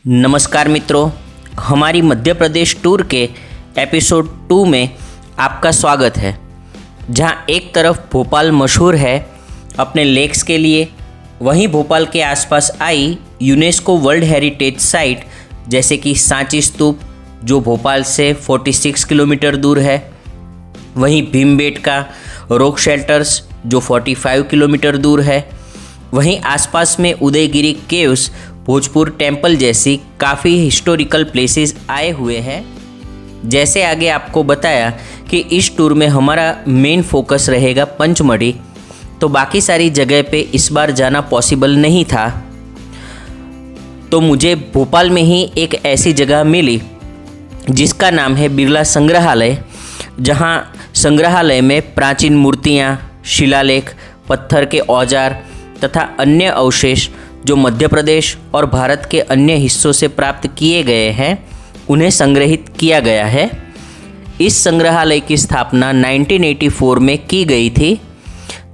नमस्कार मित्रों, हमारी मध्य प्रदेश टूर के एपिसोड 2 में आपका स्वागत है। जहां एक तरफ भोपाल मशहूर है अपने लेक्स के लिए, वहीं भोपाल के आसपास आई यूनेस्को वर्ल्ड हेरिटेज साइट जैसे कि सांची स्तूप जो भोपाल से 46 किलोमीटर दूर है, वहीं भीमबेटका रॉक शेल्टर्स जो 45 किलोमीटर दूर है, वहीं आसपास में उदयगिरी केव्स, भोजपुर टेम्पल जैसी काफ़ी हिस्टोरिकल प्लेसेस आए हुए हैं। जैसे आगे आपको बताया कि इस टूर में हमारा मेन फोकस रहेगा पंचमढ़ी, तो बाकी सारी जगह पे इस बार जाना पॉसिबल नहीं था, तो मुझे भोपाल में ही एक ऐसी जगह मिली जिसका नाम है बिरला संग्रहालय, जहां संग्रहालय में प्राचीन मूर्तियां, शिलालेख, पत्थर के औजार तथा अन्य अवशेष जो मध्य प्रदेश और भारत के अन्य हिस्सों से प्राप्त किए गए हैं उन्हें संग्रहित किया गया है। इस संग्रहालय की स्थापना 1984 में की गई थी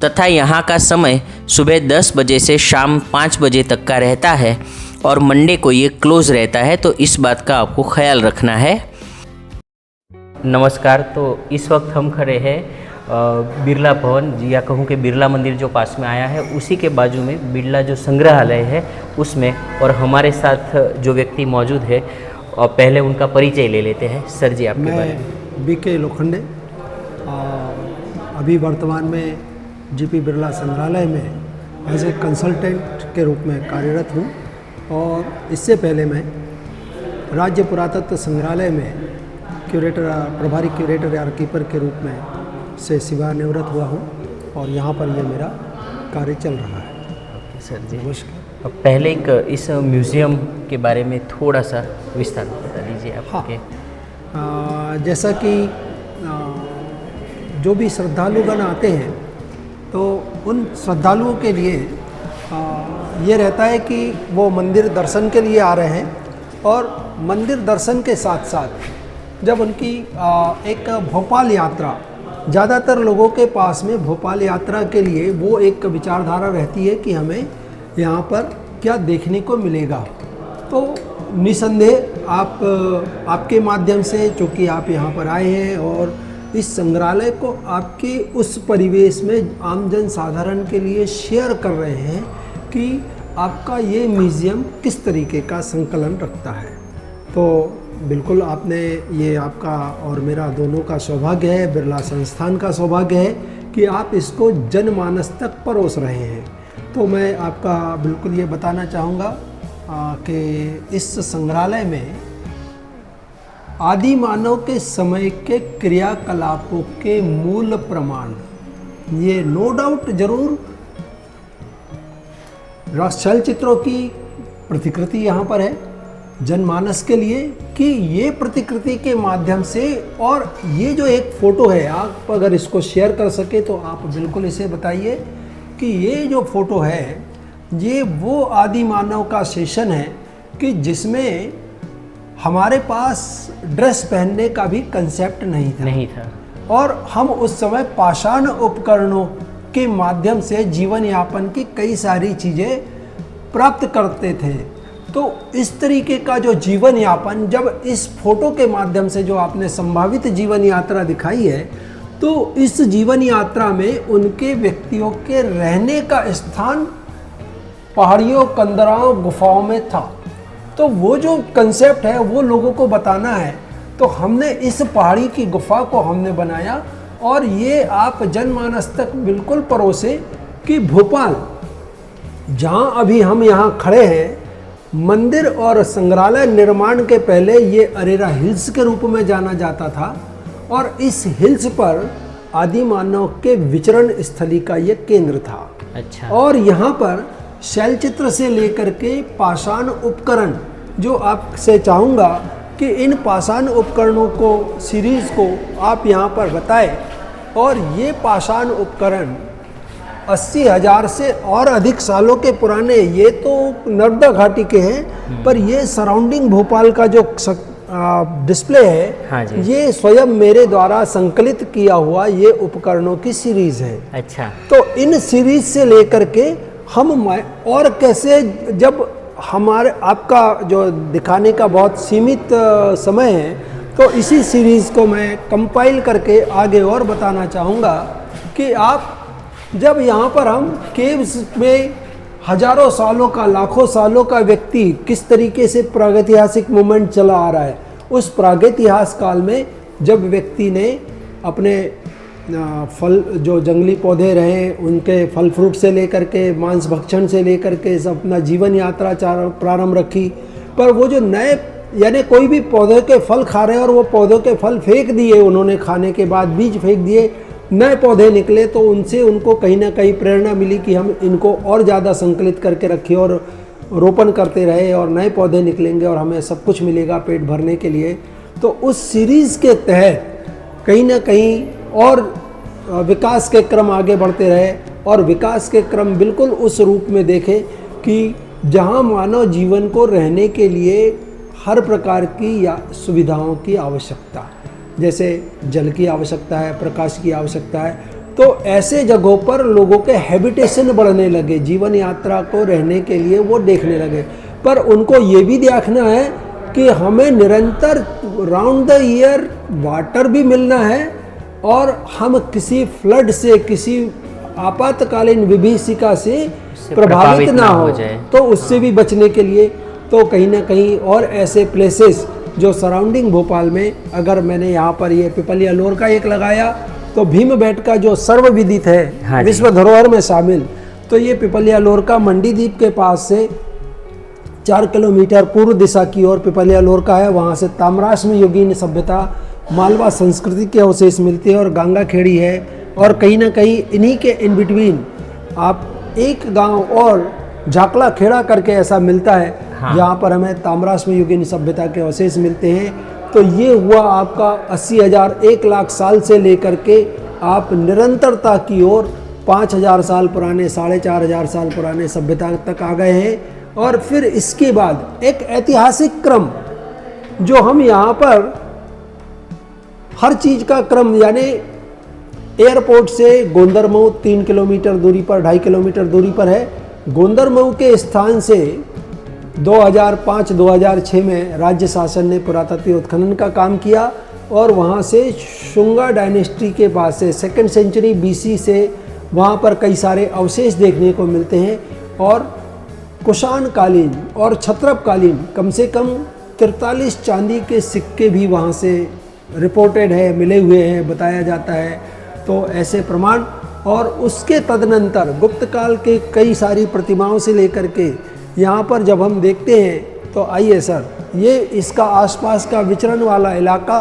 तथा यहाँ का समय सुबह 10 बजे से शाम 5 बजे तक का रहता है और मंडे को ये क्लोज रहता है, तो इस बात का आपको ख्याल रखना है। नमस्कार, तो इस वक्त हम खड़े हैं बिरला भवन या कहूँ कि बिरला मंदिर जो पास में आया है उसी के बाजू में बिरला जो संग्रहालय है उसमें, और हमारे साथ जो व्यक्ति मौजूद है और पहले उनका परिचय ले लेते हैं। सर जी, आपके बारे में। मैं बीके लोखंडे, अभी वर्तमान में जीपी बिरला संग्रहालय में एज ए कंसल्टेंट के रूप में कार्यरत हूँ, और इससे पहले मैं राज्य पुरातत्व संग्रहालय में क्यूरेटर, प्रभारी क्यूरेटर या कीपर के रूप में से सेवानिवृत्त हुआ हूँ, और यहाँ पर ये मेरा कार्य चल रहा है। ओके सर जी, नमस्कार। अब पहले एक इस म्यूज़ियम के बारे में थोड़ा सा विस्तार बता दीजिए आपके। हाँ, जैसा कि जो भी श्रद्धालुगण आते हैं तो उन श्रद्धालुओं के लिए ये रहता है कि वो मंदिर दर्शन के लिए आ रहे हैं, और मंदिर दर्शन के साथ साथ जब उनकी एक भोपाल यात्रा, ज़्यादातर लोगों के पास में भोपाल यात्रा के लिए वो एक विचारधारा रहती है कि हमें यहाँ पर क्या देखने को मिलेगा। तो निसंदेह आपके माध्यम से, चूँकि आप यहाँ पर आए हैं और इस संग्रहालय को आपके उस परिवेश में आमजन साधारण के लिए शेयर कर रहे हैं कि आपका ये म्यूज़ियम किस तरीके का संकलन रखता है, तो बिल्कुल आपने ये आपका और मेरा दोनों का सौभाग्य है, बिरला संस्थान का सौभाग्य है कि आप इसको जनमानस तक परोस रहे हैं। तो मैं आपका बिल्कुल ये बताना चाहूँगा कि इस संग्रहालय में आदि मानव के समय के क्रियाकलापों के मूल प्रमाण, ये नो डाउट ज़रूर चलचित्रों की प्रतिकृति यहाँ पर है जनमानस के लिए, कि ये प्रतिकृति के माध्यम से, और ये जो एक फ़ोटो है, आप अगर इसको शेयर कर सके तो आप बिल्कुल इसे बताइए कि ये जो फ़ोटो है ये वो आदि मानव का सेशन है कि जिसमें हमारे पास ड्रेस पहनने का भी कंसेप्ट नहीं था, और हम उस समय पाषाण उपकरणों के माध्यम से जीवन यापन की कई सारी चीज़ें प्राप्त करते थे। तो इस तरीके का जो जीवन यापन, जब इस फोटो के माध्यम से जो आपने संभावित जीवन यात्रा दिखाई है, तो इस जीवन यात्रा में उनके व्यक्तियों के रहने का स्थान पहाड़ियों, कंदराओं, गुफाओं में था। तो वो जो कंसेप्ट है वो लोगों को बताना है, तो हमने इस पहाड़ी की गुफा को हमने बनाया, और ये आप जनमानस तक बिल्कुल परोसे कि भोपाल, जहाँ अभी हम यहाँ खड़े हैं, मंदिर और संग्रहालय निर्माण के पहले ये अरेरा हिल्स के रूप में जाना जाता था, और इस हिल्स पर आदि मानव के विचरण स्थली का ये केंद्र था। अच्छा। और यहाँ पर शैलचित्र से लेकर के पाषाण उपकरण, जो आपसे चाहूँगा कि इन पाषाण उपकरणों को, सीरीज़ को आप यहाँ पर बताएं, और ये पाषाण उपकरण 80,000 से और अधिक सालों के पुराने, ये तो नर्मदा घाटी के हैं, पर ये सराउंडिंग भोपाल का जो डिस्प्ले है, हाँ जी, ये स्वयं मेरे द्वारा संकलित किया हुआ ये उपकरणों की सीरीज़ है। अच्छा। तो इन सीरीज़ से लेकर के हम और कैसे, जब हमारे आपका जो दिखाने का बहुत सीमित समय है, तो इसी सीरीज़ को मैं कंपाइल करके आगे और बताना चाहूँगा कि आप जब यहाँ पर हम केव्स में हजारों सालों का, लाखों सालों का व्यक्ति किस तरीके से प्रागैतिहासिक मूवमेंट चला आ रहा है, उस प्रागैतिहास काल में जब व्यक्ति ने अपने फल, जो जंगली पौधे रहे उनके फल फ्रूट से लेकर के मांस भक्षण से लेकर के सब अपना जीवन यात्रा प्रारंभ रखी। पर वो जो नए, यानी कोई भी पौधे के फल खा रहे हैं और वो पौधों के फल फेंक दिए, उन्होंने खाने के बाद बीज फेंक दिए, नए पौधे निकले, तो उनसे उनको कहीं ना कहीं प्रेरणा मिली कि हम इनको और ज़्यादा संकलित करके रखें और रोपण करते रहे और नए पौधे निकलेंगे और हमें सब कुछ मिलेगा पेट भरने के लिए। तो उस सीरीज़ के तहत कहीं ना कहीं और विकास के क्रम आगे बढ़ते रहे और विकास के क्रम बिल्कुल उस रूप में देखे कि जहां मानव जीवन को रहने के लिए हर प्रकार की या सुविधाओं की आवश्यकता, जैसे जल की आवश्यकता है, प्रकाश की आवश्यकता है, तो ऐसे जगहों पर लोगों के हैबिटेशन बढ़ने लगे, जीवन यात्रा को रहने के लिए वो देखने लगे। पर उनको ये भी देखना है कि हमें निरंतर राउंड द ईयर वाटर भी मिलना है और हम किसी फ्लड से, किसी आपातकालीन विभीषिका से प्रभावित ना हो जाए, तो उससे भी बचने के लिए तो कहीं ना कहीं और ऐसे प्लेसेस जो सराउंडिंग भोपाल में, अगर मैंने यहाँ पर ये पिपलिया लोर का एक लगाया तो भीमबेटका जो सर्वविदित है, विश्व धरोहर में शामिल, तो ये पिपलिया लोर का मंडी द्वीप के पास से 4 किलोमीटर पूर्व दिशा की ओर पिपलिया लोर का है। वहाँ से ताम्राश्म युगीन सभ्यता, मालवा संस्कृति के अवशेष मिलते हैं और गंगा खेड़ी है। और कहीं ना कहीं इन्हीं के इन बिटवीन आप एक गांव और झाकला खेड़ा करके ऐसा मिलता है, जहाँ पर हमें ताम्राश्म युगीन सभ्यता के अवशेष मिलते हैं। तो ये हुआ आपका 80,000 1 लाख साल से लेकर के आप निरंतरता की ओर 5,000 साल पुराने, 4,500 साल पुराने सभ्यता तक आ गए हैं। और फिर इसके बाद एक ऐतिहासिक क्रम जो हम यहाँ पर हर चीज़ का क्रम, यानी एयरपोर्ट से गोंदरमऊ 3 किलोमीटर दूरी पर, 2.5 किलोमीटर दूरी पर है। गोंदरमऊ के स्थान से 2005-2006 में राज्य शासन ने पुरातत्व उत्खनन का काम किया और वहाँ से शुंगा डायनेस्टी के पास से 2nd सेंचुरी BC से वहाँ पर कई सारे अवशेष देखने को मिलते हैं। और कुषाण कालीन और क्षत्रप कालीन कम से कम 43 चांदी के सिक्के भी वहाँ से रिपोर्टेड है, मिले हुए हैं, बताया जाता है। तो ऐसे प्रमाण, और उसके तदनंतर गुप्त काल के कई सारी प्रतिमाओं से लेकर के यहाँ पर जब हम देखते हैं तो आइए सर, ये इसका आसपास का विचरण वाला इलाका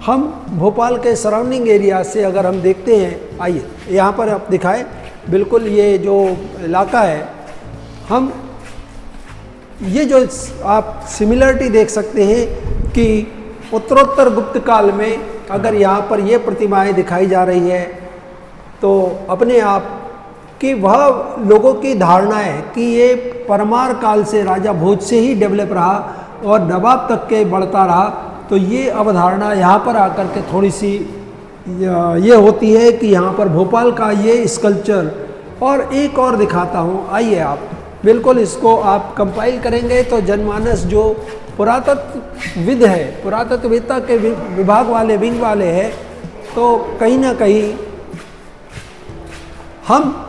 हम भोपाल के सराउंडिंग एरिया से अगर हम देखते हैं, आइए यहाँ पर आप दिखाएं, बिल्कुल ये जो इलाका है, हम ये जो आप सिमिलरिटी देख सकते हैं कि उत्तरोत्तर गुप्त काल में अगर यहाँ पर ये प्रतिमाएं दिखाई जा रही है तो अपने आप कि वह लोगों की धारणा है कि ये परमार काल से, राजा भोज से ही डेवलप रहा और नवाब तक के बढ़ता रहा। तो ये अवधारणा यहाँ पर आकर के थोड़ी सी ये होती है कि यहाँ पर भोपाल का ये स्कल्पचर, और एक और दिखाता हूँ, आइए आप बिल्कुल इसको आप कंपाइल करेंगे तो जनमानस जो पुरातत्वविद है, पुरातत्ववेत्ता के विभाग वाले, विंग वाले हैं, तो कहीं ना कहीं हम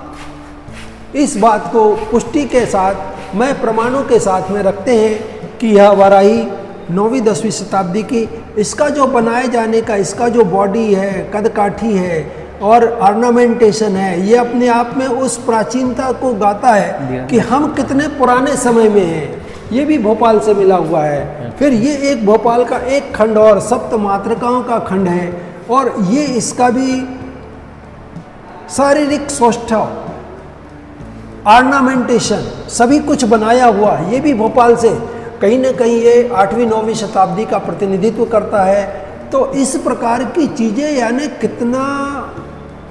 इस बात को पुष्टि के साथ, मैं प्रमाणों के साथ में रखते हैं कि यह वाराही 9वीं-10वीं शताब्दी की, इसका जो बनाए जाने का, इसका जो बॉडी है, कदकाठी है और ऑर्नामेंटेशन है, ये अपने आप में उस प्राचीनता को गाता है कि हम कितने पुराने समय में हैं। ये भी भोपाल से मिला हुआ है। फिर ये एक भोपाल का एक खंड और सप्त मातृकाओं का खंड है, और ये इसका भी शारीरिक सौष्ठव, ऑर्नामेंटेशन, सभी कुछ बनाया हुआ, ये भी भोपाल से कहीं ना कहीं ये 8वीं-9वीं शताब्दी का प्रतिनिधित्व करता है। तो इस प्रकार की चीज़ें, यानी कितना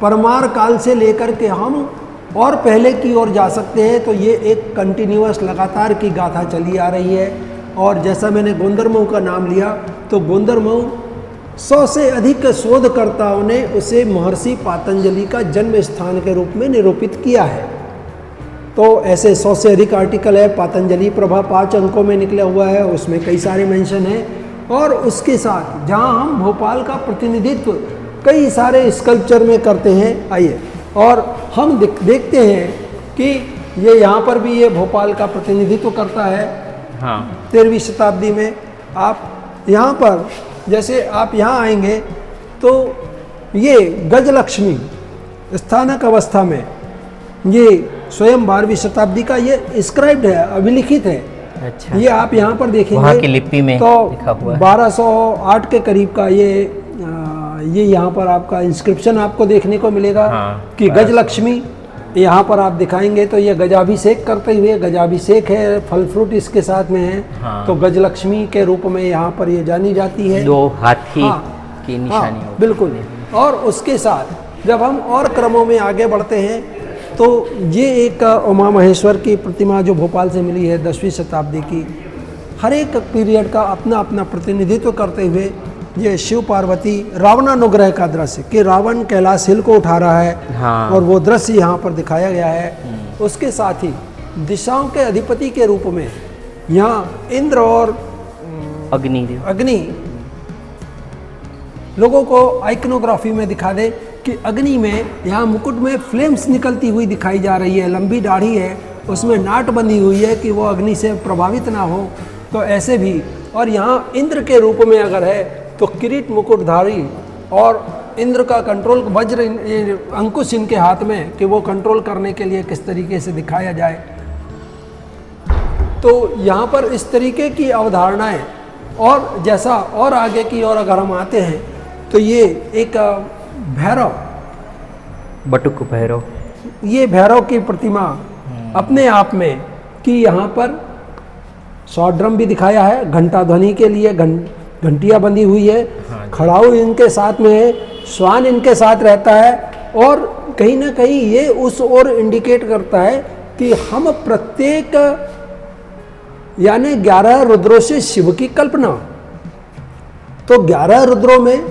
परमार काल से लेकर के हम और पहले की ओर जा सकते हैं। तो ये एक कंटिन्यूअस, लगातार की गाथा चली आ रही है। और जैसा मैंने गोंदरमऊ का नाम लिया, तो गोंदरमऊ 100 से अधिक शोधकर्ताओं ने उसे महर्षि पातंजलि का जन्म स्थान के रूप में निरूपित किया है। तो ऐसे 100 से अधिक आर्टिकल है। पतंजलि प्रभा 5 अंकों में निकला हुआ है, उसमें कई सारे मेंशन हैं। और उसके साथ जहां हम भोपाल का प्रतिनिधित्व कई सारे स्कल्पचर में करते हैं, आइए और हम देखते हैं कि ये यहाँ पर भी ये भोपाल का प्रतिनिधित्व करता है। हाँ 13वीं शताब्दी में आप यहाँ पर जैसे आप यहाँ आएंगे तो ये गजलक्ष्मी स्थानक अवस्था में ये स्वयं 12वीं शताब्दी का ये स्क्राइब्ड है, अभिलिखित है। अच्छा, ये आप यहाँ पर देखेंगे वहाँ की लिपि में तो लिखा हुआ है। 1208 के करीब का ये यहाँ पर आपका इंस्क्रिप्शन आपको देखने को मिलेगा। हाँ, कि गजलक्ष्मी यहाँ पर आप दिखाएंगे तो ये गजाभिषेक करते हुए, गजाभिषेक है, फल फ्रूट इसके साथ में है। हाँ। तो गजलक्ष्मी के रूप में यहाँ पर ये जानी जाती है। 2 हाथी हाँ, की निशानी हाँ, होती बिल्कुल। और उसके साथ जब हम और क्रमों में आगे बढ़ते हैं तो ये एक उमा महेश्वर की प्रतिमा जो भोपाल से मिली है 10वीं शताब्दी की, हर एक पीरियड का अपना अपना प्रतिनिधित्व करते हुए ये शिव पार्वती रावणानुग्रह का दृश्य कि रावण कैलाश हिल को उठा रहा है। हाँ। और वो दृश्य यहाँ पर दिखाया गया है। उसके साथ ही दिशाओं के अधिपति के रूप में यहाँ इंद्र और अग्नि लोगों को आइकनोग्राफी में दिखा दे कि अग्नि में यहाँ मुकुट में फ्लेम्स निकलती हुई दिखाई जा रही है, लंबी दाढ़ी है, उसमें नाट बंधी हुई है कि वो अग्नि से प्रभावित ना हो। तो ऐसे भी, और यहाँ इंद्र के रूप में अगर है तो किरीट मुकुटधारी और इंद्र का कंट्रोल वज्र अंकुश इनके हाथ में कि वो कंट्रोल करने के लिए किस तरीके से दिखाया जाए। तो यहाँ पर इस तरीके की अवधारणाएं, और जैसा और आगे की ओर अगर हम आते हैं तो ये एक भैरव, बटुक भैरव, ये भैरव की प्रतिमा अपने आप में कि यहाँ पर शॉर्ट ड्रम भी दिखाया है, घंटा ध्वनि के लिए घंटियाँ बंधी हुई है। हाँ, खड़ाऊ इनके साथ में है, श्वान इनके साथ रहता है। और कहीं ना कहीं ये उस ओर इंडिकेट करता है कि हम प्रत्येक यानी 11 रुद्रों से शिव की कल्पना। तो 11 रुद्रों में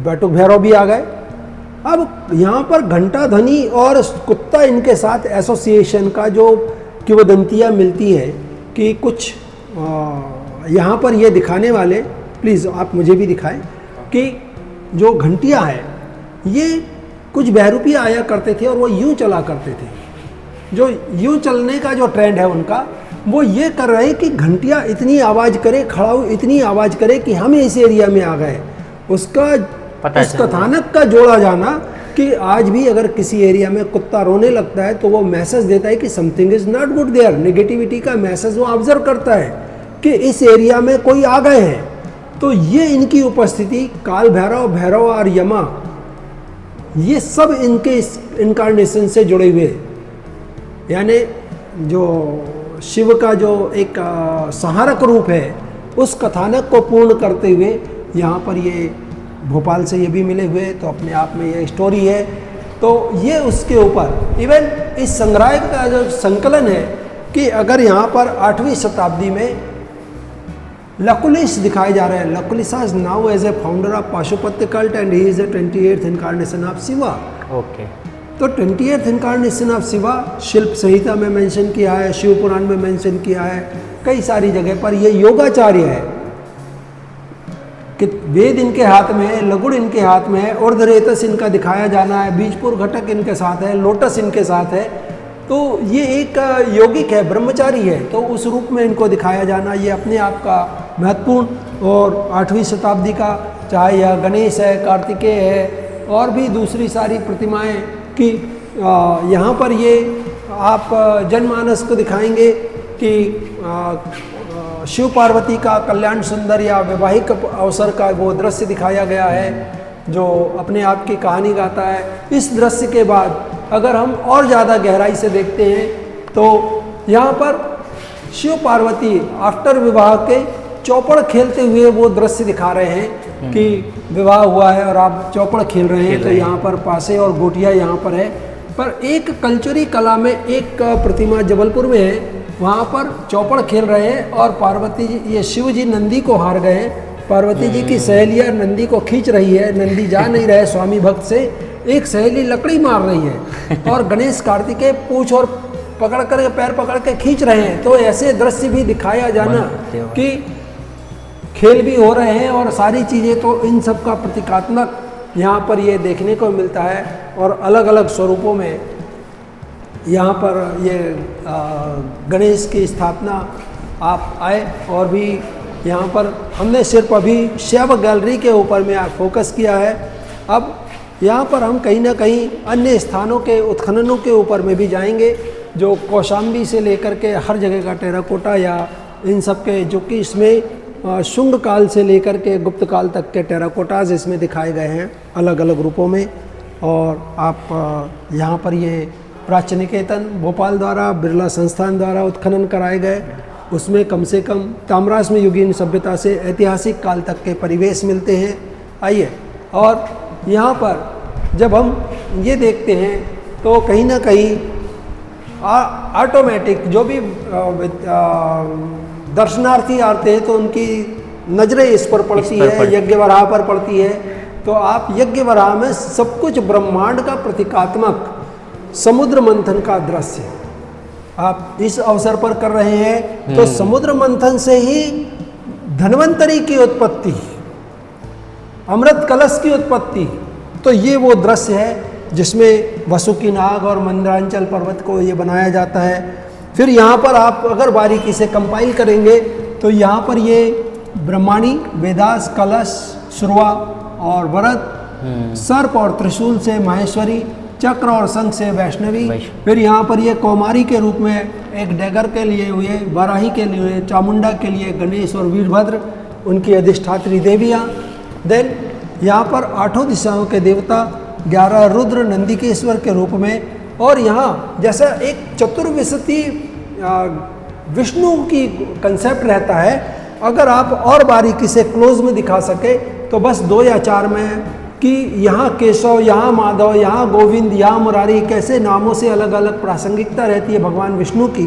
बटुक भैरव भी आ गए। अब यहाँ पर घंटा ध्वनि और कुत्ता इनके साथ एसोसिएशन का जो किंवदंतियाँ मिलती है कि कुछ यहाँ पर ये दिखाने वाले, प्लीज़ आप मुझे भी दिखाएं कि जो घंटियाँ हैं ये कुछ बहरूपी आया करते थे और वो यूँ चला करते थे। जो यूँ चलने का जो ट्रेंड है उनका, वो ये कर रहे हैं कि घंटियाँ इतनी आवाज़ करे, खड़ाऊ इतनी आवाज़ करे कि हम इस एरिया में आ गए। उसका उस कथानक का जोड़ा जाना कि आज भी अगर किसी एरिया में कुत्ता रोने लगता है तो वो मैसेज देता है कि something is not good there. Negativity का मैसेज वो ऑब्जर्व करता है कि इस एरिया में कोई आ गए हैं। तो ये इनकी उपस्थिति, काल भैरव, भैरव और यमा, ये सब इनके इनकारनेशन से जुड़े हुए, यानी जो शिव का जो एक सहारक रूप है उस कथानक को पूर्ण करते हुए यहाँ पर ये भोपाल से ये भी मिले हुए। तो अपने आप में ये स्टोरी है। तो ये उसके ऊपर इवन इस संग्रह का जो संकलन है कि अगर यहाँ पर 8वीं शताब्दी में लकुलिश दिखाए जा रहे हैं। Lakulisha is now as a founder of Pashupatya cult and he is the 28th incarnation of Shiva. Okay. तो 28th इनकारनेशन ऑफ शिवा शिल्प संहिता में मेंशन किया है, शिव पुराण में मेंशन किया है, कई सारी जगह पर। ये योगाचार्य है कि वेद इनके हाथ में है, लगुड़ इनके हाथ में है, ऊर्ध्वरेतस इनका दिखाया जाना है, बीजपुर घटक इनके साथ है, लोटस इनके साथ है। तो ये एक यौगिक है, ब्रह्मचारी है। तो उस रूप में इनको दिखाया जाना ये अपने आप का महत्वपूर्ण। और 8वीं शताब्दी का चाहे यह गणेश है, कार्तिकेय है और भी दूसरी सारी प्रतिमाएं कि यहाँ पर ये आप जनमानस को दिखाएंगे कि शिव पार्वती का कल्याण सुंदर या वैवाहिक अवसर का वो दृश्य दिखाया गया है जो अपने आप की कहानी गाता है। इस दृश्य के बाद अगर हम और ज़्यादा गहराई से देखते हैं तो यहाँ पर शिव पार्वती आफ्टर विवाह के चौपड़ खेलते हुए वो दृश्य दिखा रहे हैं कि विवाह हुआ है और आप चौपड़ खेल रहे हैं। तो यहाँ पर पासे और गोटियाँ यहाँ पर है। पर एक कल्चरी कला में एक प्रतिमा जबलपुर में है, वहाँ पर चौपड़ खेल रहे हैं और पार्वती जी, ये शिव जी नंदी को हार गए हैं। पार्वती जी की सहेलियाँ नंदी को खींच रही है, नंदी जा नहीं रहे स्वामी भक्त से। एक सहेली लकड़ी मार रही है और गणेश कार्तिकेय पूंछ और पकड़ कर पैर पकड़ के खींच रहे हैं। तो ऐसे दृश्य भी दिखाया जाना कि खेल भी हो रहे हैं और सारी चीज़ें, तो इन सब का प्रतीकात्मक यहाँ पर ये देखने को मिलता है। और अलग अलग स्वरूपों में यहाँ पर ये गणेश की स्थापना आप आए। और भी यहाँ पर हमने सिर्फ अभी शैव गैलरी के ऊपर में फोकस किया है। अब यहाँ पर हम कहीं ना कहीं अन्य स्थानों के उत्खननों के ऊपर में भी जाएंगे, जो कौशाम्बी से लेकर के हर जगह का टेराकोटा या इन सब के, जो कि इसमें शुंग काल से लेकर के गुप्त काल तक के टेराकोटाज इसमें दिखाए गए हैं अलग अलग रूपों में। और आप यहाँ पर ये प्राच्य निकेतन भोपाल द्वारा बिरला संस्थान द्वारा उत्खनन कराए गए, उसमें कम से कम ताम्राश्म युगीन सभ्यता से ऐतिहासिक काल तक के परिवेश मिलते हैं। आइए, और यहाँ पर जब हम ये देखते हैं तो कहीं ना कहीं ऑटोमेटिक जो भी दर्शनार्थी आते हैं तो उनकी नज़रें इस पर पड़ती है, यज्ञ वराह पर पड़ती है। तो आप यज्ञ वराह में सब कुछ ब्रह्मांड का प्रतीकात्मक समुद्र मंथन का दृश्य आप इस अवसर पर कर रहे हैं। तो समुद्र मंथन से ही धन्वंतरी की उत्पत्ति, अमृत कलश की उत्पत्ति, तो ये वो दृश्य है जिसमें वसुकी नाग और मंदरांचल पर्वत को ये बनाया जाता है। फिर यहाँ पर आप अगर बारीकी से कंपाइल करेंगे तो यहाँ पर ये ब्रह्माणी, वेदास, कलश, श्रुवा और वरद, सर्प और त्रिशूल से माहेश्वरी, चक्र और शंख से वैष्णवी। फिर यहाँ पर ये कौमारी के रूप में एक डैगर के लिए हुए, वाराही के लिए, चामुंडा के लिए गणेश और वीरभद्र, उनकी अधिष्ठात्री देवियाँ। देन यहाँ पर आठों दिशाओं के देवता, 11 रुद्र नंदिकेश्वर के रूप में। और यहाँ जैसा एक चतुर्विशती विष्णु की कंसेप्ट रहता है, अगर आप और बारीकी से क्लोज में दिखा सके तो बस 2 या 4 में कि यहाँ केशव, यहाँ माधव, यहाँ गोविंद, यहाँ मुरारी, कैसे नामों से अलग अलग प्रासंगिकता रहती है भगवान विष्णु की,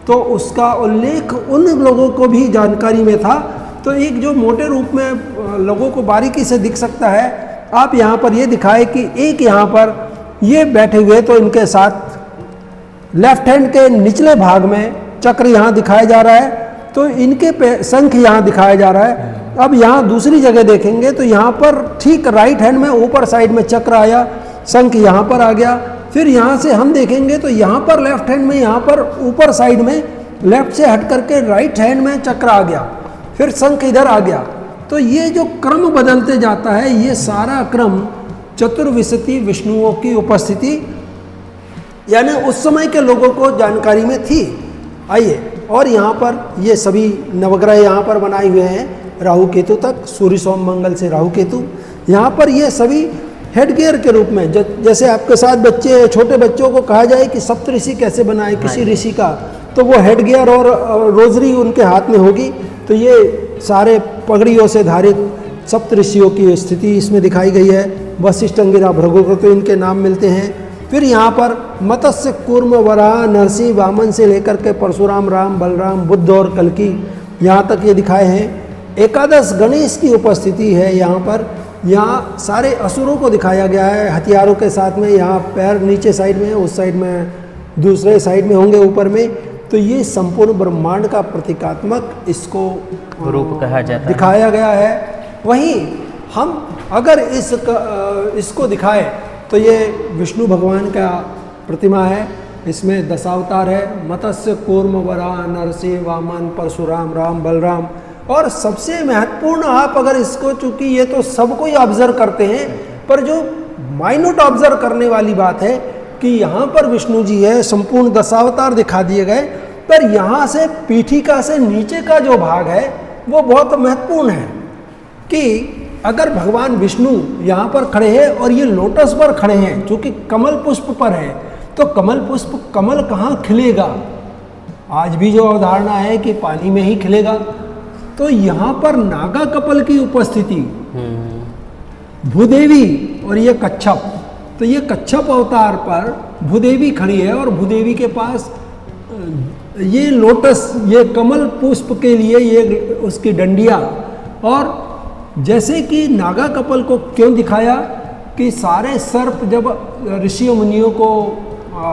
तो उसका उल्लेख उन लोगों को भी जानकारी में था। तो एक जो मोटे रूप में लोगों को बारीकी से दिख सकता है, आप यहाँ पर ये दिखाए कि एक यहाँ पर ये बैठे हुए, तो इनके साथ लेफ्ट हैंड के निचले भाग में चक्र यहाँ दिखाया जा रहा है, तो इनके शंख यहाँ दिखाया जा रहा है। अब यहाँ दूसरी जगह देखेंगे तो यहाँ पर ठीक राइट हैंड में ऊपर साइड में चक्र आया, शंख यहाँ पर आ गया। फिर यहाँ से हम देखेंगे तो यहाँ पर लेफ्ट हैंड में, यहाँ पर ऊपर साइड में लेफ्ट से हट करके राइट हैंड में चक्र आ गया, फिर शंख इधर आ गया। तो ये जो क्रम बदलते जाता है, ये सारा क्रम चतुर्विशती विष्णुओं की उपस्थिति यानी उस समय के लोगों को जानकारी में थी। आइए, और यहाँ पर ये सभी नवग्रह यहाँ पर बनाए हुए हैं, राहु केतु तक, सूर्य सोम मंगल से राहु केतु। यहाँ पर ये सभी हेड गियर के रूप में, जैसे आपके साथ बच्चे, छोटे बच्चों को कहा जाए कि सप्तऋषि कैसे बनाए किसी ऋषि का, तो वो हेड गियर और रोजरी उनके हाथ में होगी। तो ये सारे पगड़ियों से धारित सप्तऋषियों की स्थिति इसमें दिखाई गई है। वशिष्ठ, अंगिरा, भृगु को तो इनके नाम मिलते हैं। फिर यहाँ पर मत्स्य, कूर्म, वराह, नरसिंह, वामन से लेकर के परशुराम, राम, बलराम, बुद्ध और कल्कि यहाँ तक ये दिखाए हैं। एकादश गणेश की उपस्थिति है यहाँ पर। यहाँ सारे असुरों को दिखाया गया है हथियारों के साथ में। यहाँ पैर नीचे साइड में, उस साइड में, दूसरे साइड में होंगे ऊपर में। तो ये संपूर्ण ब्रह्मांड का प्रतीकात्मक इसको रूप कहा जाता है, दिखाया गया है। वहीं हम अगर इसको दिखाए तो ये विष्णु भगवान का प्रतिमा है, इसमें दशावतार है, मत्स्य, कूर्म, वराह, नरसिंह, वामन, परशुराम, राम, बलराम। और सबसे महत्वपूर्ण, आप अगर इसको, चूंकि ये तो सबको ही ऑब्जर्व करते हैं, पर जो माइन्यूट ऑब्जर्व करने वाली बात है कि यहाँ पर विष्णु जी है, संपूर्ण दशावतार दिखा दिए गए, पर यहाँ से पीठिका से नीचे का जो भाग है वो बहुत महत्वपूर्ण है कि अगर भगवान विष्णु यहाँ पर खड़े हैं और ये लोटस पर खड़े हैं, चूँकि कमल पुष्प पर है, तो कमल पुष्प, कमल कहाँ खिलेगा? आज भी जो अवधारणा है कि पानी में ही खिलेगा। तो यहाँ पर नागा कपल की उपस्थिति, भूदेवी और ये कच्छप, तो ये कच्छप अवतार पर भूदेवी खड़ी है और भूदेवी के पास ये लोटस, ये कमल पुष्प के लिए ये उसकी डंडिया। और जैसे कि नागा कपल को क्यों दिखाया कि सारे सर्प जब ऋषियों मुनियों को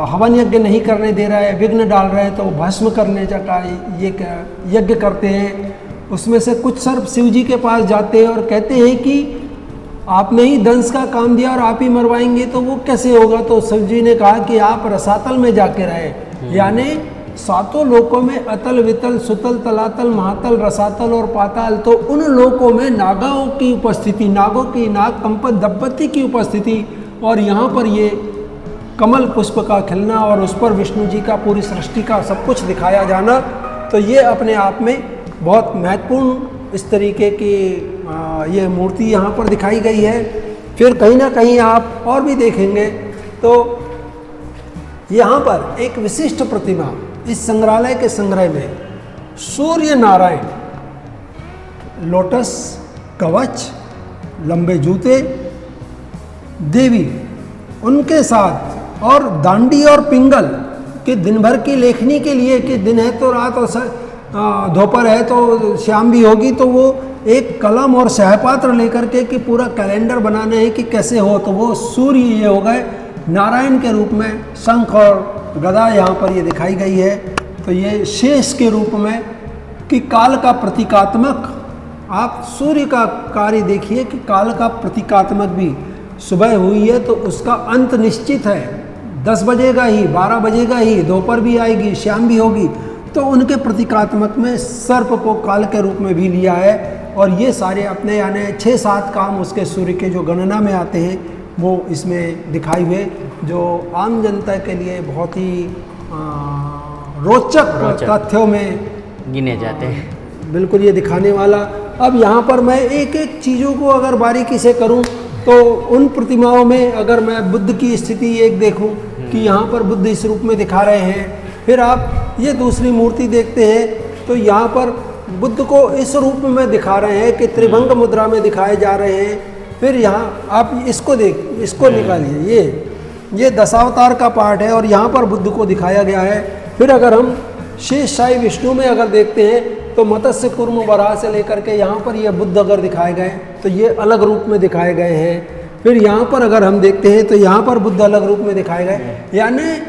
हवन यज्ञ नहीं करने दे रहा है, विघ्न डाल रहे हैं, तो भस्म करने का ये यज्ञ करते हैं। उसमें से कुछ सर्प शिव जी के पास जाते हैं और कहते हैं कि आपने ही दंश का काम दिया और आप ही मरवाएंगे, तो वो कैसे होगा। तो शिव जी ने कहा कि आप रसातल में जाके रहे, यानी सातों लोकों में अतल वितल सुतल तलातल महातल रसातल और पाताल, तो उन लोकों में नागाओं की उपस्थिति, नागों की, नाग कंपत दंपति की उपस्थिति, और यहाँ पर ये कमल पुष्प का खिलना और उस पर विष्णु जी का पूरी सृष्टि का सब कुछ दिखाया जाना, तो ये अपने आप में बहुत महत्वपूर्ण इस तरीके की ये मूर्ति यहाँ पर दिखाई गई है। फिर कहीं ना कहीं आप और भी देखेंगे तो यहाँ पर एक विशिष्ट प्रतिमा इस संग्रहालय के संग्रह में सूर्य नारायण, लोटस, कवच, लंबे जूते, देवी उनके साथ, और दांडी और पिंगल कि दिन भर की लेखनी के लिए, कि दिन है तो रात और दोपहर है तो शाम भी होगी, तो वो एक कलम और सहपात्र लेकर के कि पूरा कैलेंडर बनाने हैं कि कैसे हो, तो वो सूर्य ये हो गए नारायण के रूप में, शंख और गदा यहाँ पर ये दिखाई गई है। तो ये शेष के रूप में कि काल का प्रतीकात्मक, आप सूर्य का कार्य देखिए कि काल का प्रतीकात्मक भी, सुबह हुई है तो उसका अंत निश्चित है, 10 बजेगा ही, 12 बजेगा ही, दोपहर भी आएगी, शाम भी होगी, तो उनके प्रतीकात्मक में सर्प को काल के रूप में भी लिया है। और ये सारे अपने यानी 6-7 काम उसके सूर्य के जो गणना में आते हैं वो इसमें दिखाई हुए, जो आम जनता के लिए बहुत ही रोचक तथ्यों में गिने जाते हैं। बिल्कुल ये दिखाने वाला। अब यहाँ पर मैं एक एक चीज़ों को अगर बारीकी से करूँ तो उन प्रतिमाओं में अगर मैं बुद्ध की स्थिति एक देखूँ कि यहाँ पर बुद्ध इस रूप में दिखा रहे हैं, फिर आप ये दूसरी मूर्ति देखते हैं तो यहाँ पर बुद्ध को इस रूप में दिखा रहे हैं कि त्रिभंग मुद्रा में दिखाए जा रहे हैं। फिर यहाँ आप इसको इसको निकालिए, ये दशावतार का पार्ट है और यहाँ पर बुद्ध को दिखाया गया है। फिर अगर हम शेष शाही विष्णु में अगर देखते हैं तो मत्स्य कूर्म वराह से लेकर के यहाँ पर ये बुद्ध अगर दिखाए गए तो ये अलग रूप में दिखाए गए हैं। फिर यहाँ पर अगर हम देखते हैं तो यहाँ पर बुद्ध अलग रूप में दिखाए गए, यानी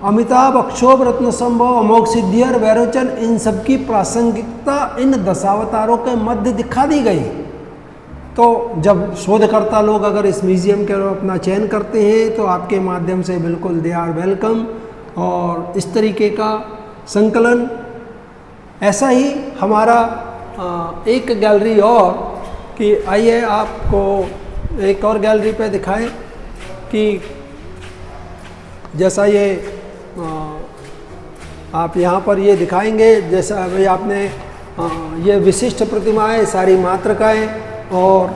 अमिताभ, अक्षोभ, रत्न संभव, अमोघ सिद्धियर, वैरोचन, इन सबकी प्रासंगिकता इन दशावतारों के मध्य दिखा दी गई। तो जब शोधकर्ता लोग अगर इस म्यूजियम के अपना चयन करते हैं तो आपके माध्यम से बिल्कुल दे आर वेलकम। और इस तरीके का संकलन ऐसा ही हमारा एक गैलरी और कि आइए आपको एक और गैलरी पे दिखाएं कि जैसा ये आप यहाँ पर ये दिखाएंगे, जैसा अभी आपने ये विशिष्ट प्रतिमाएं सारी मातृकाएं और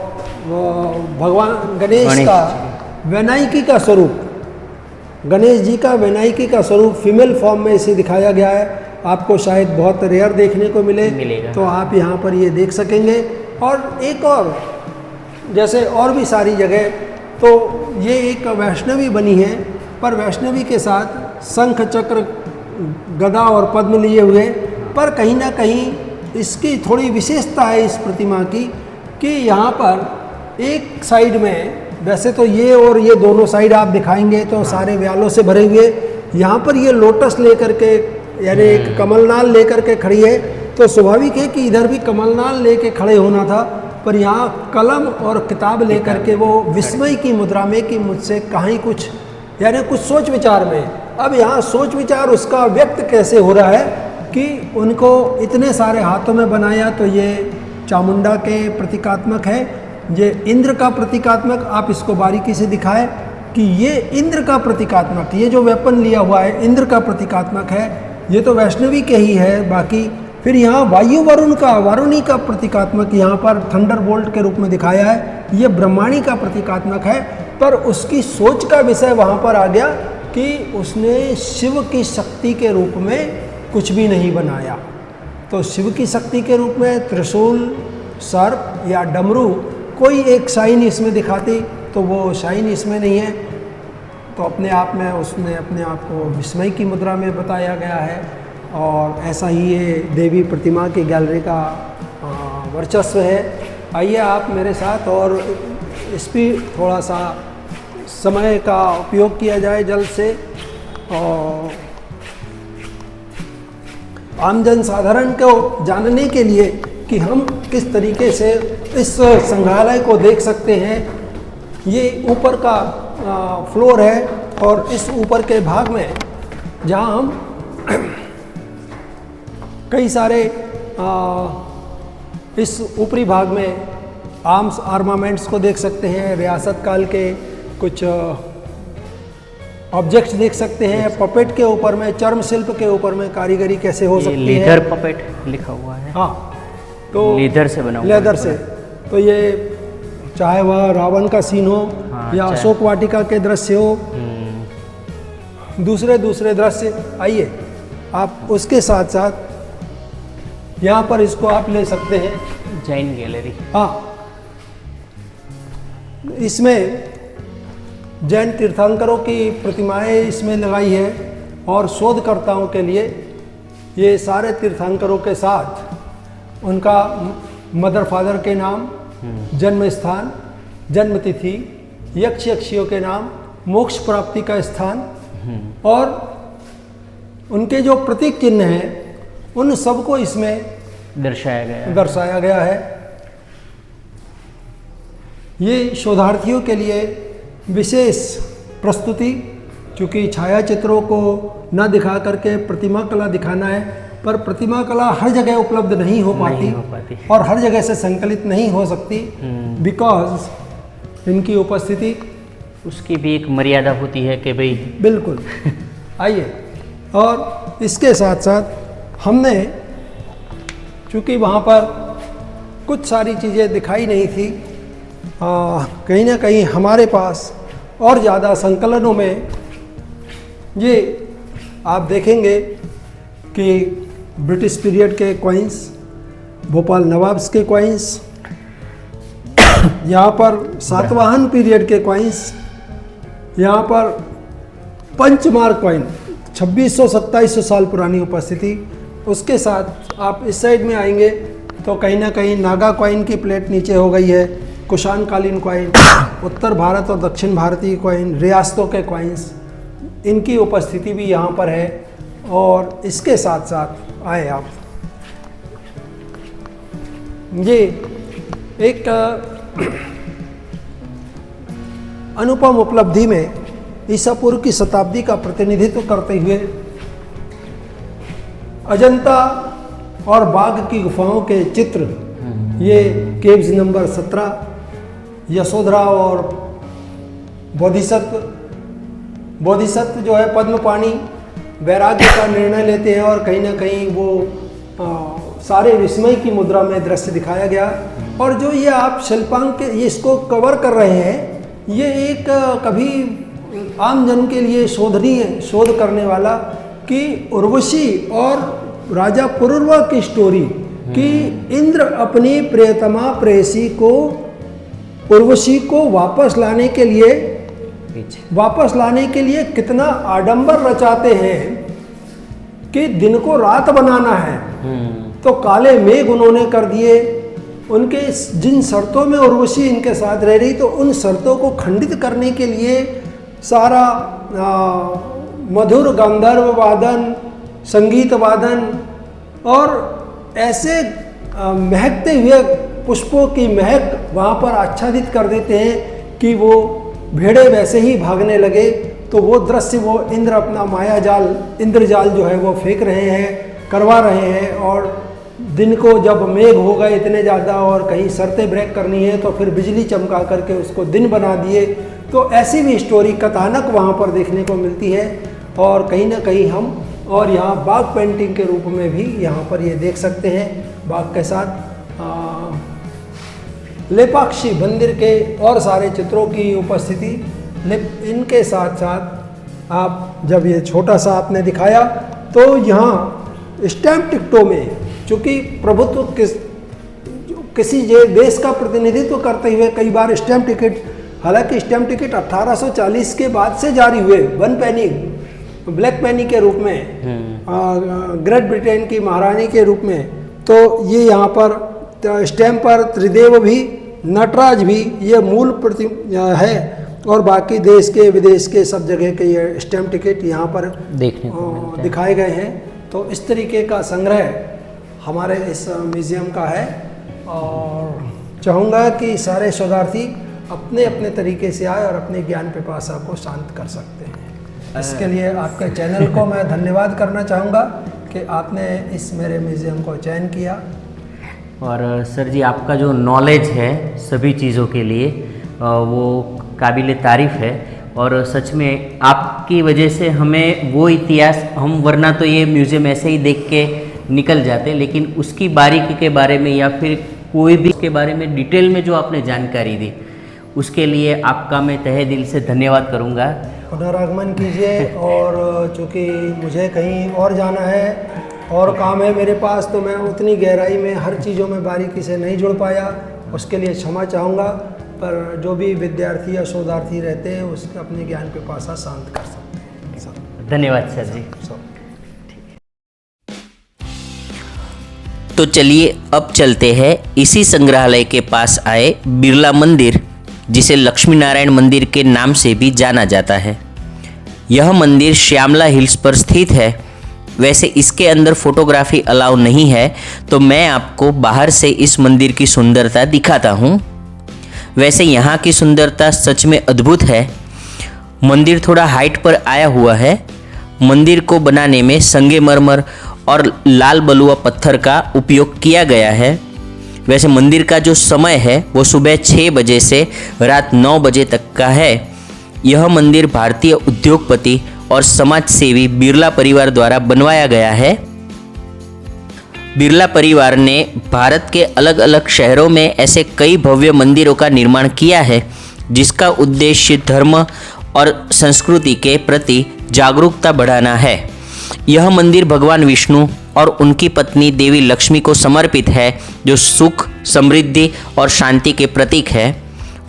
भगवान गणेश का वैनायकी का स्वरूप, गणेश जी का वैनायकी का स्वरूप फीमेल फॉर्म में इसे दिखाया गया है। आपको शायद बहुत रेयर देखने को मिलेगा, तो आप यहाँ पर ये देख सकेंगे। और एक और जैसे और भी सारी जगह, तो ये एक वैष्णवी बनी है, पर वैष्णवी के साथ शंख चक्र गदा और पद्म लिए हुए, पर कहीं ना कहीं इसकी थोड़ी विशेषता है इस प्रतिमा की कि यहाँ पर एक साइड में, वैसे तो ये और ये दोनों साइड आप दिखाएंगे तो सारे व्यालों से भरेंगे, यहाँ पर ये लोटस लेकर के यानी एक कमलनाल लेकर के खड़ी है, तो स्वाभाविक है कि इधर भी कमलनाल लेके खड़े होना था, पर यहाँ कलम और किताब लेकर के वो विस्मय की मुद्रा में कि मुझसे कहीं कुछ यानी कुछ सोच विचार में। अब यहाँ सोच विचार उसका व्यक्त कैसे हो रहा है कि उनको इतने सारे हाथों में बनाया, तो ये चामुंडा के प्रतीकात्मक है, ये इंद्र का प्रतीकात्मक, आप इसको बारीकी से दिखाएं कि ये इंद्र का प्रतीकात्मक, ये जो वेपन लिया हुआ है इंद्र का प्रतीकात्मक है, ये तो वैष्णवी के ही है बाकी। फिर यहाँ वायु वरुण का, वारुणी का प्रतीकात्मक यहाँ पर थंडरबोल्ट के रूप में दिखाया है, ये ब्रह्माणी का प्रतीकात्मक है। पर उसकी सोच का विषय वहाँ पर आ गया कि उसने शिव की शक्ति के रूप में कुछ भी नहीं बनाया, तो शिव की शक्ति के रूप में त्रिशूल, सर्प या डमरू कोई एक शाइन इसमें दिखाती, तो वो शाइन इसमें नहीं है, तो अपने आप में उसने अपने आप को विस्मय की मुद्रा में बताया गया है। और ऐसा ही ये देवी प्रतिमा की गैलरी का वर्चस्व है। आइए आप मेरे साथ और इस पर थोड़ा सा समय का उपयोग किया जाए जल्द से, और आम जन साधारण को जानने के लिए कि हम किस तरीके से इस संग्रहालय को देख सकते हैं। ये ऊपर का फ्लोर है और इस ऊपर के भाग में जहां हम कई सारे इस ऊपरी भाग में आर्म्स आर्मामेंट्स को देख सकते हैं, रियासत काल के कुछ ऑब्जेक्ट्स देख सकते हैं। पपेट के ऊपर में, चर्म शिल्प के ऊपर में कारीगरी कैसे हो सकती है। लेदर पपेट लिखा हुआ है। हाँ, तो लेदर से बना हुआ, लेदर से। तो ये चाहे वह रावण का सीन हो, हाँ, या अशोक वाटिका के दृश्य हो, दूसरे दृश्य, आइए आप उसके साथ साथ यहाँ पर इसको आप ले सकते हैं, जैन गैलरी। हाँ, इसमें जैन तीर्थंकरों की प्रतिमाएं इसमें लगाई है, और शोधकर्ताओं के लिए ये सारे तीर्थंकरों के साथ उनका मदर फादर के नाम, जन्म स्थान, जन्म तिथि, यक्ष यक्षियों के नाम, मोक्ष प्राप्ति का स्थान, और उनके जो प्रतीक चिन्ह हैं उन सबको इसमें दर्शाया गया है। ये शोधार्थियों के लिए विशेष प्रस्तुति, क्योंकि छायाचित्रों को न दिखा करके प्रतिमा कला दिखाना है, पर प्रतिमा कला हर जगह उपलब्ध नहीं हो पाती और हर जगह से संकलित नहीं हो सकती, बिकॉज इनकी उपस्थिति, उसकी भी एक मर्यादा होती है कि भाई। बिल्कुल। आइए, और इसके साथ साथ हमने, चूँकि वहाँ पर कुछ सारी चीज़ें दिखाई नहीं थी, कहीं ना कहीं हमारे पास और ज़्यादा संकलनों में ये आप देखेंगे कि ब्रिटिश पीरियड के कॉइन्स, भोपाल नवाब्स के कॉइन्स, यहाँ पर सातवाहन पीरियड के कॉइन्स, यहाँ पर पंचमार्क कॉइन 2600-2700 साल पुरानी उपस्थिति। उसके साथ आप इस साइड में आएंगे तो कहीं ना कहीं नागा कॉइन की प्लेट नीचे हो गई है, कुषाण कालीन कॉइन, उत्तर भारत और दक्षिण भारतीय कॉइन, रियासतों के कॉइन्स, इनकी उपस्थिति भी यहाँ पर है। और इसके साथ साथ आए आप, ये एक अनुपम उपलब्धि में ईसा पूर्व की शताब्दी का प्रतिनिधित्व करते हुए अजंता और बाघ की गुफाओं के चित्र, ये केव्स नंबर 17, यशोधरा और बोधिसत्व जो है पद्मपाणि वैराग्य का निर्णय लेते हैं, और कहीं ना कहीं वो सारे विस्मय की मुद्रा में दृश्य दिखाया गया। और जो ये आप शिल्पांक ये इसको कवर कर रहे हैं, ये एक कभी आम जन के लिए शोध करने वाला कि उर्वशी और राजा पुरुरवा की स्टोरी, कि इंद्र अपनी प्रियतमा प्रेयसी को, उर्वशी को वापस लाने के लिए कितना आडंबर रचाते हैं कि दिन को रात बनाना है, तो काले मेघ उन्होंने कर दिए। उनके जिन शर्तों में उर्वशी इनके साथ रह रही, तो उन शर्तों को खंडित करने के लिए सारा मधुर गंधर्व वादन, संगीत वादन और ऐसे महकते हुए पुष्पों की महक वहाँ पर आच्छादित कर देते हैं कि वो भेड़े वैसे ही भागने लगे। तो वो दृश्य, वो इंद्र अपना माया जाल, इंद्रजाल जो है वो फेंक रहे हैं, करवा रहे हैं। और दिन को जब मेघ हो गए इतने ज़्यादा और कहीं शर्तें ब्रेक करनी है, तो फिर बिजली चमका करके उसको दिन बना दिए। तो ऐसी भी स्टोरी, कथानक वहाँ पर देखने को मिलती है। और कहीं ना कहीं हम, और यहाँ बाघ पेंटिंग के रूप में भी यहाँ पर ये देख सकते हैं, बाघ के साथ लेपाक्षी मंदिर के और सारे चित्रों की उपस्थिति। इनके साथ साथ आप जब ये छोटा सा आपने दिखाया, तो यहाँ स्टैम्प टिकटों में, चूँकि प्रभुत्व किसी देश का प्रतिनिधित्व करते हुए कई बार स्टैम्प टिकट, हालांकि स्टैम्प टिकट 1840 के बाद से जारी हुए, 1 पेनी, ब्लैक पेनी के रूप में, ग्रेट ब्रिटेन की महारानी के रूप में। तो ये यहाँ पर स्टैम्प पर त्रिदेव भी नटराज भी ये मूल प्रति है, और बाकी देश के विदेश के सब जगह के ये स्टैम्प टिकट यहाँ पर देखने को दिखाए गए हैं। तो इस तरीके का संग्रह हमारे इस म्यूज़ियम का है, और चाहूँगा कि सारे शोधार्थी अपने अपने तरीके से आए और अपने ज्ञान पिपासा को शांत कर सकते हैं। इसके लिए आपके चैनल को मैं धन्यवाद करना चाहूँगा कि आपने इस मेरे म्यूज़ियम को चयन किया। और सर जी, आपका जो नॉलेज है सभी चीज़ों के लिए वो काबिल तारीफ़ है, और सच में आपकी वजह से हमें वो इतिहास, हम वरना तो ये म्यूज़ियम ऐसे ही देख के निकल जाते, लेकिन उसकी बारीकी के बारे में या फिर कोई भी उसके बारे में डिटेल में जो आपने जानकारी दी, उसके लिए आपका मैं तहे दिल से धन्यवाद करूँगा। पुनरागमन कीजिए, और चूँकि मुझे कहीं और जाना है और काम है मेरे पास, तो मैं उतनी गहराई में हर चीज़ों में बारीकी से नहीं जुड़ पाया, उसके लिए क्षमा चाहूँगा। पर जो भी विद्यार्थी या शोधार्थी रहते हैं उसके अपने ज्ञान पिपासा शांत कर सकते हैं। धन्यवाद सर जी। तो चलिए अब चलते हैं इसी संग्रहालय के पास आए बिरला मंदिर, जिसे लक्ष्मी नारायण मंदिर के नाम से भी जाना जाता है। यह मंदिर श्यामला हिल्स पर स्थित है। वैसे इसके अंदर फोटोग्राफी अलाउ नहीं है, तो मैं आपको बाहर से इस मंदिर की सुंदरता दिखाता हूँ। वैसे यहाँ की सुंदरता सच में अद्भुत है। मंदिर थोड़ा हाइट पर आया हुआ है। मंदिर को बनाने में संगमरमर और लाल बलुआ पत्थर का उपयोग किया गया है। वैसे मंदिर का जो समय है वो सुबह 6 बजे से रात 9 बजे तक का है। यह मंदिर भारतीय उद्योगपति और समाज सेवी बिरला परिवार द्वारा बनवाया गया है। बिरला परिवार ने भारत के अलग अलग शहरों में ऐसे कई भव्य मंदिरों का निर्माण किया है, जिसका उद्देश्य धर्म और संस्कृति के प्रति जागरूकता बढ़ाना है। यह मंदिर भगवान विष्णु और उनकी पत्नी देवी लक्ष्मी को समर्पित है, जो सुख, समृद्धि और शांति के प्रतीक है।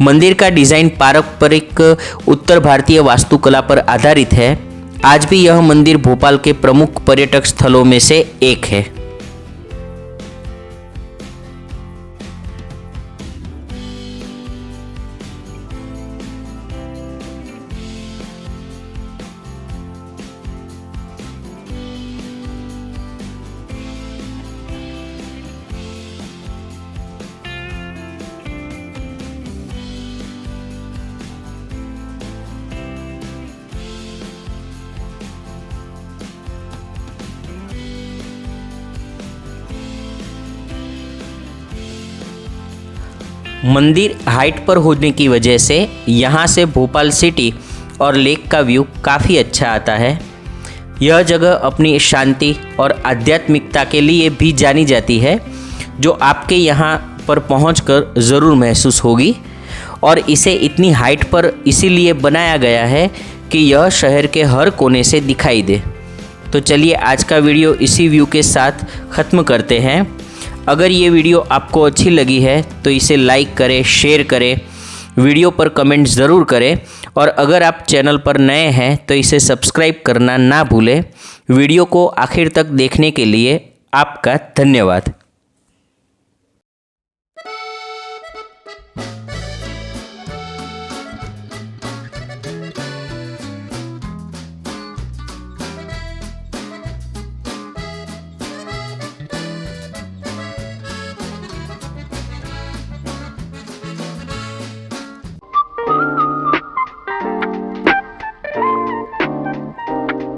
मंदिर का डिज़ाइन पारंपरिक उत्तर भारतीय वास्तुकला पर आधारित है। आज भी यह मंदिर भोपाल के प्रमुख पर्यटक स्थलों में से एक है। मंदिर हाइट पर होने की वजह से यहाँ से भोपाल सिटी और लेक का व्यू काफ़ी अच्छा आता है। यह जगह अपनी शांति और आध्यात्मिकता के लिए भी जानी जाती है, जो आपके यहाँ पर पहुँचकर ज़रूर महसूस होगी। और इसे इतनी हाइट पर इसीलिए बनाया गया है कि यह शहर के हर कोने से दिखाई दे। तो चलिए आज का वीडियो इसी व्यू के साथ ख़त्म करते हैं। अगर ये वीडियो आपको अच्छी लगी है तो इसे लाइक करें, शेयर करें, वीडियो पर कमेंट ज़रूर करें, और अगर आप चैनल पर नए हैं तो इसे सब्सक्राइब करना ना भूलें। वीडियो को आखिर तक देखने के लिए आपका धन्यवाद।